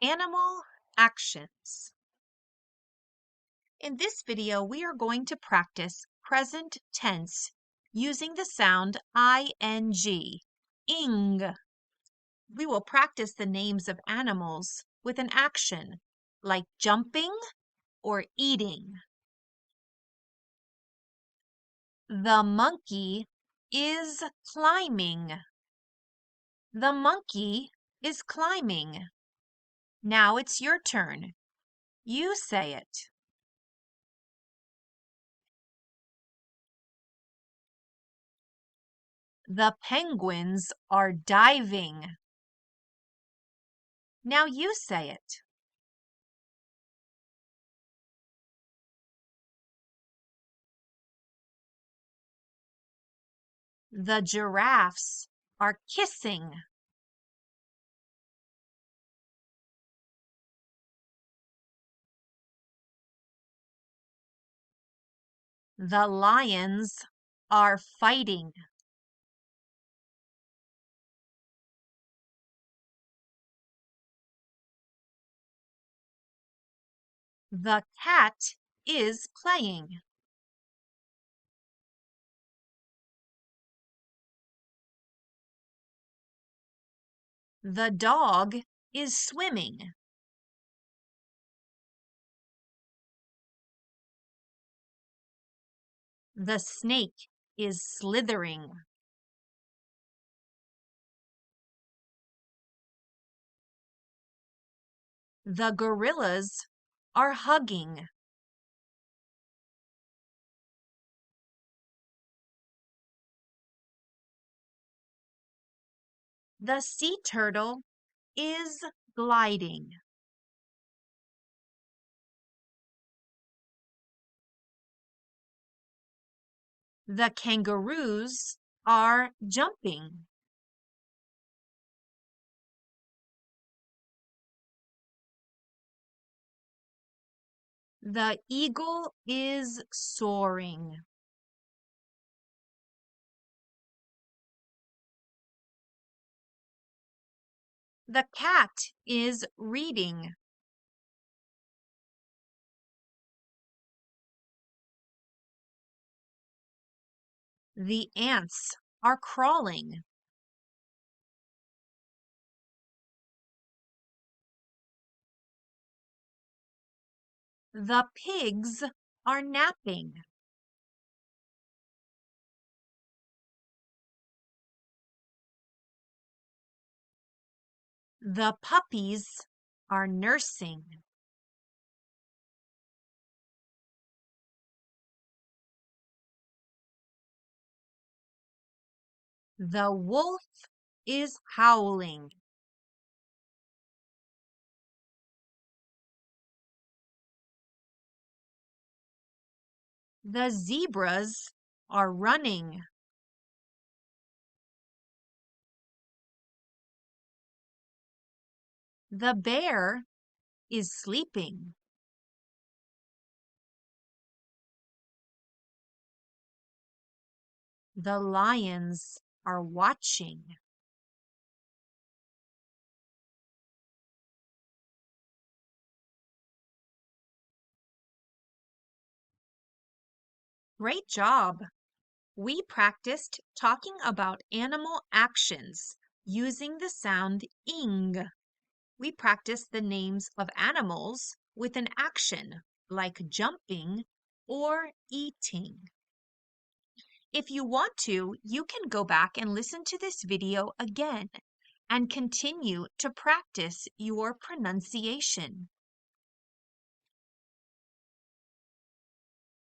Animal actions. In this video, we are going to practice present tense using the sound ing, ing. We will practice the names of animals with an action like jumping or eating. The monkey is climbing. The monkey is climbing. Now it's your turn. You say it. The penguins are diving. Now you say it. The giraffes are kissing. The lions are fighting. The cat is playing. The dog is swimming. The snake is slithering. The gorillas are hugging. The sea turtle is gliding. The kangaroos are jumping. The eagle is soaring. The cat is reading. The ants are crawling. The pigs are napping. The puppies are nursing. The wolf is howling. The zebras are running. The bear is sleeping. The lions are watching. Great job! We practiced talking about animal actions using the sound ing. We practiced the names of animals with an action like jumping or eating. If you want to, you can go back and listen to this video again and continue to practice your pronunciation.